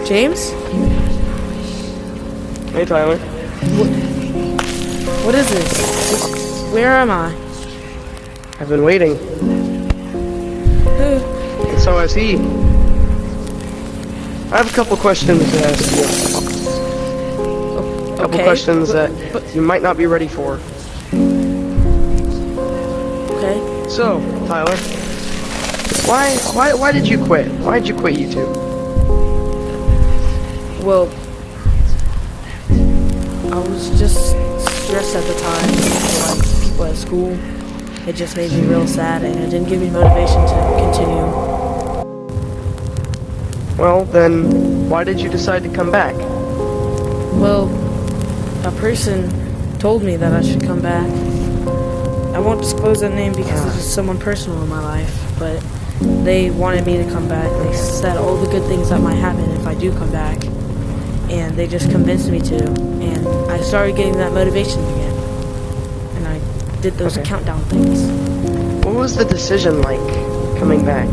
James? Hey, Tyler. What is this? Where am I? I've been waiting. And so has he. I have a couple questions to ask you. A couple questions that you might not be ready for. Okay. So, Tyler, why did you quit? Why did you quit YouTube? Well, I was just stressed at the time. Like people at school, it just made me real sad, and it didn't give me motivation to continue. Well, then, why did you decide to come back? Well, a person told me that I should come back. I won't disclose that name because it's just someone personal in my life, but they wanted me to come back. They said all the good things that might happen if I do come back, and they just convinced me to, and I started getting that motivation again, and I did those countdown things. What was the decision like, coming back?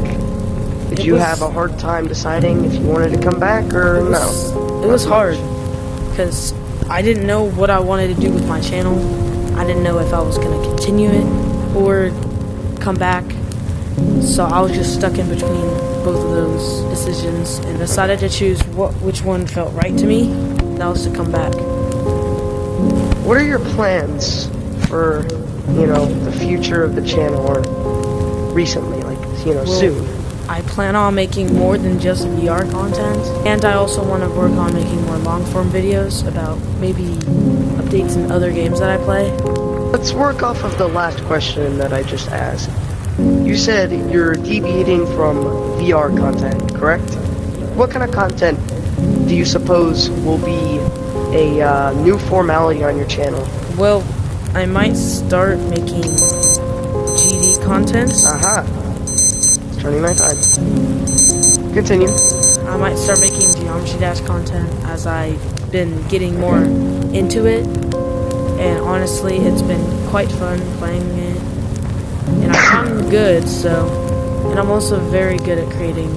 Did you have a hard time deciding if you wanted to come back, or no? It was hard, because I didn't know what I wanted to do with my channel. I didn't know if I was going to continue it, or come back. So I was just stuck in between both of those decisions, and decided to choose which one felt right to me. That was to come back. What are your plans for, the future of the channel, or recently, soon? I plan on making more than just VR content, and I also want to work on making more long-form videos about maybe updates in other games that I play. Let's work off of the last question that I just asked. You said you're deviating from VR content, correct? What kind of content do you suppose will be a new formality on your channel? Well, I might start making GD content. Aha. It's turning my time. Continue. I might start making Geometry Dash content as I've been getting more into it. And honestly, it's been quite fun playing it. And I'm good, and I'm also very good at creating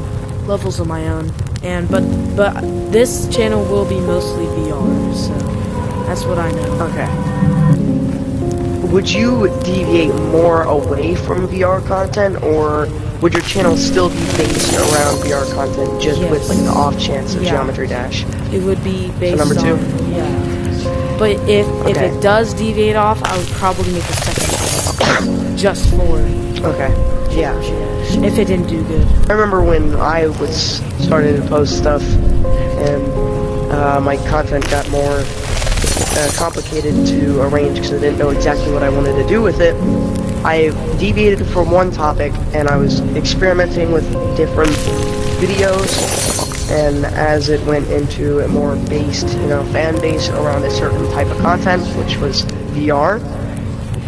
levels of my own. But this channel will be mostly VR, so that's what I know. Okay. Would you deviate more away from VR content, or would your channel still be based around VR content, just with the off chance of Geometry Dash? It would be based number 2? But if it does deviate off, I would probably make a second channel just for if it didn't do good. I remember when I was starting to post stuff, and my content got more complicated to arrange because I didn't know exactly what I wanted to do with it. I deviated from one topic, and I was experimenting with different videos, and as it went into a more based, fan base around a certain type of content, which was VR,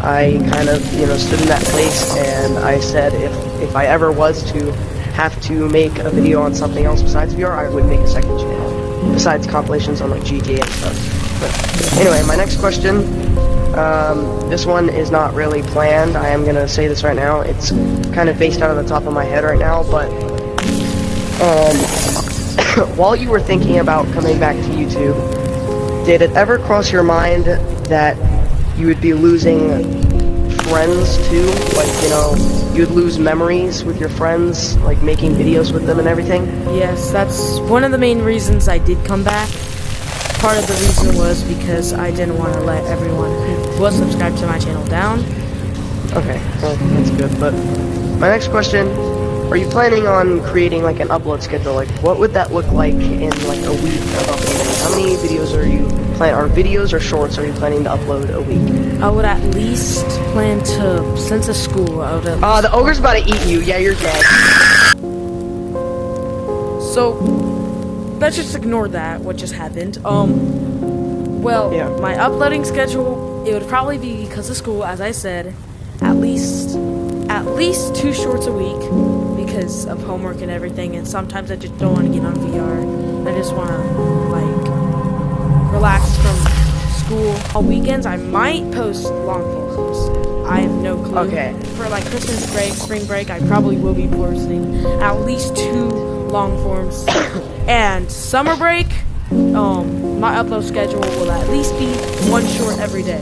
I kind of, stood in that place, and I said if I ever was to have to make a video on something else besides VR, I would make a second channel, besides compilations on GTA and stuff. But anyway, my next question, this one is not really planned. I am going to say this right now. It's kind of based out of the top of my head right now, but while you were thinking about coming back to YouTube, did it ever cross your mind that you would be losing friends too? Like, you'd lose memories with your friends, like making videos with them and everything? Yes, that's one of the main reasons I did come back. Part of the reason was because I didn't want to let everyone who was subscribed to my channel down. Okay, well, that's good, but my next question, are you planning on creating like an upload schedule? Like, what would that look like in like a week of uploading? How many videos are videos or shorts are you planning to upload a week? I would at least plan to, since it's school, I would at least... the ogre's about to eat you. Yeah, you're dead. So, let's just ignore that, what just happened. My uploading schedule, it would probably be, because of school, as I said, at least 2 shorts a week, because of homework and everything, and sometimes I just don't want to get on VR. I just want to, relax from school. On weekends, I might post long forms. I have no clue. Okay. For, Christmas break, spring break, I probably will be posting at least 2 long forms. And summer break, my upload schedule will at least be one short every day.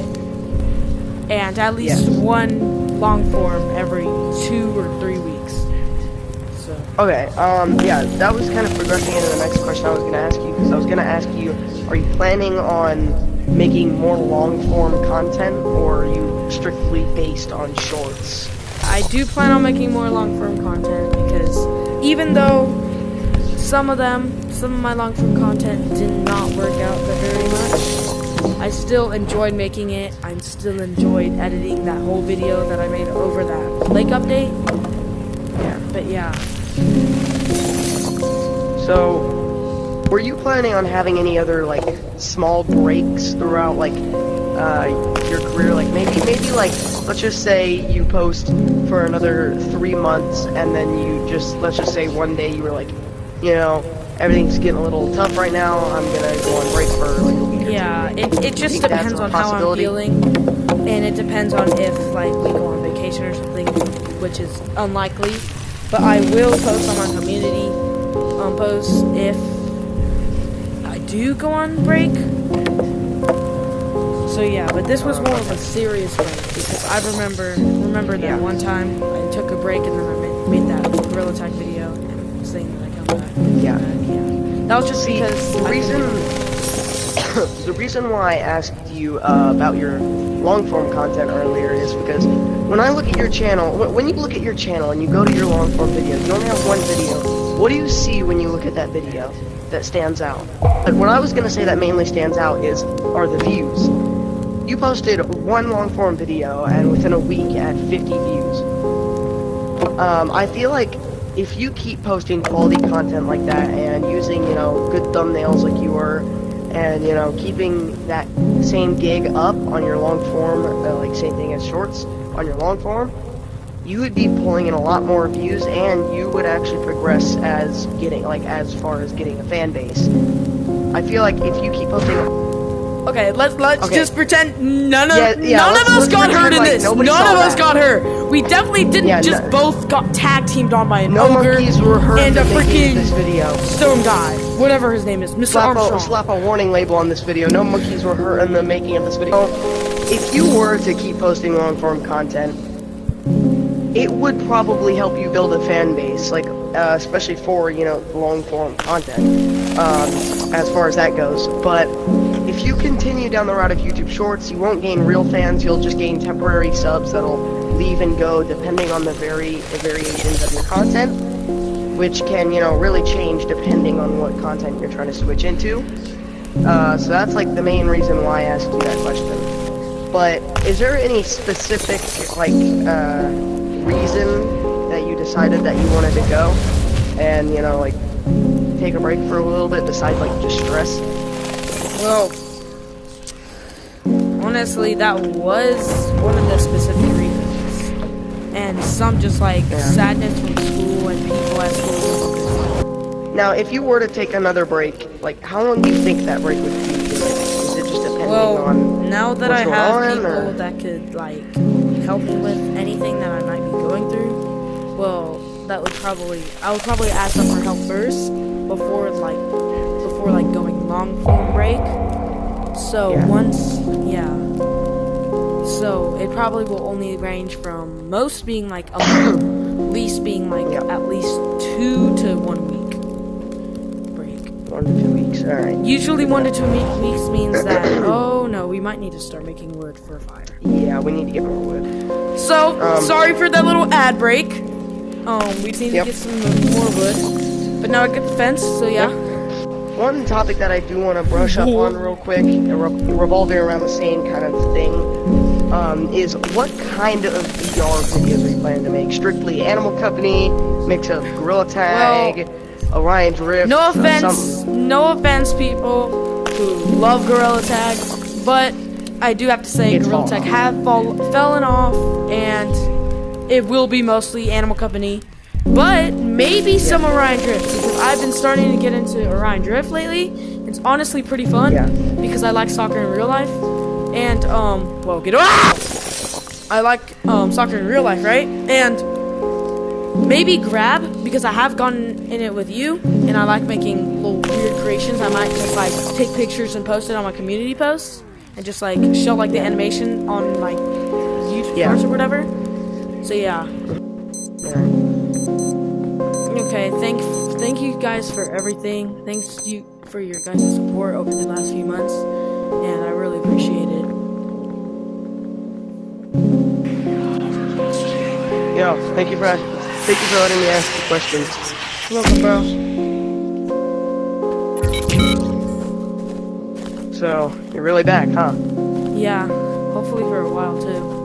And at least one long form every 2 or 3 weeks. So. Okay, yeah, that was kind of progressing into the next question I was going to ask you, because I was going to ask you, are you planning on making more long-form content, or are you strictly based on shorts? I do plan on making more long-form content, because even though some of my long-form content did not work out very much, I still enjoyed making it. I still enjoyed editing that whole video that I made over that lake update. Yeah. But yeah. So, were you planning on having any other, like, small breaks throughout, like, your career? Like, maybe, like, let's just say you post for another 3 months, and then you just, let's just say one day you were like, you know, everything's getting a little tough right now, I'm gonna go on break for, like, a week or Yeah, two. it just depends on how I'm feeling, and it depends on if, like, we go on vacation or something, which is unlikely. But I will post on my community posts if I do go on break. So yeah, but this was more of a serious break, because I remember that one time I took a break and then I made that Gorilla Tag video and saying that I come back. Yeah. That was just because the reason why I asked you about your long-form content earlier is because when I look at your channel, when you look at your channel and you go to your long-form videos, you only have one video. What do you see when you look at that video that stands out? But what I was going to say that mainly stands out are the views. You posted one long-form video and within a week at 50 views. I feel like if you keep posting quality content like that and using, you know, good thumbnails like you were, and, you know, keeping that same gig up on your long form, like same thing as shorts on your long form, you would be pulling in a lot more views, and you would actually progress as far as getting a fan base. I feel like if you keep posting. Okay, let's just pretend none of us got hurt in this. None of us got hurt. We definitely didn't both got tag teamed on by an ogre monkeys were hurt and a freaking this video. stone guy, whatever his name is, Mr. Armstrong. Slap a warning label on this video. No monkeys were hurt in the making of this video. If you were to keep posting long form content, it would probably help you build a fan base, like especially for, you know, long form content, as far as that goes. But if you continue down the route of YouTube Shorts, you won't gain real fans. You'll just gain temporary subs that'll leave and go depending on the variations of your content, which can, you know, really change depending on what content you're trying to switch into. So that's like the main reason why I asked you that question. But is there any specific like reason that you decided that you wanted to go and, you know, like take a break for a little bit besides like just stress? Well, honestly, that was one of the specific reasons. And some just like sadness from school and people at school. Now, if you were to take another break, like how long do you think that break would be? Like, is it just depending on now that I what's have going on, people or? that could like help me with anything that I might be going through, well, I would probably ask them for help first before going long form break. So so it probably will only range from most being like a month, least being like at least 2 to 1 week break. 1 to 2 weeks, alright. Usually 1 to 2 weeks means that, oh no, we might need to start making wood for a fire. Yeah, we need to get more wood. So, sorry for that little ad break. We just need to get some more wood. But now I get the fence, so yeah. One topic that I do want to brush up on real quick, revolving around the same kind of thing, is what kind of VR videos are you planning to make? Strictly Animal Company, mix of Gorilla Tag, Orion Drift? No offense, people who love Gorilla Tag, but I do have to say Gorilla Tag have fallen off, and it will be mostly Animal Company. But maybe some Orion Drift, because I've been starting to get into Orion Drift lately. It's honestly pretty fun, because I like soccer in real life. And, I like soccer in real life, right? And maybe Grab, because I have gotten in it with you, and I like making little weird creations. I might just like take pictures and post it on my community posts, and just like show like the animation on like YouTube Yeah. or whatever. So yeah. Okay, thank you guys for everything. Thanks you for your guys' support over the last few months, and I really appreciate it. Yeah, thank you for letting me ask the questions. You're welcome, bro. So, you're really back, huh? Yeah, hopefully for a while too.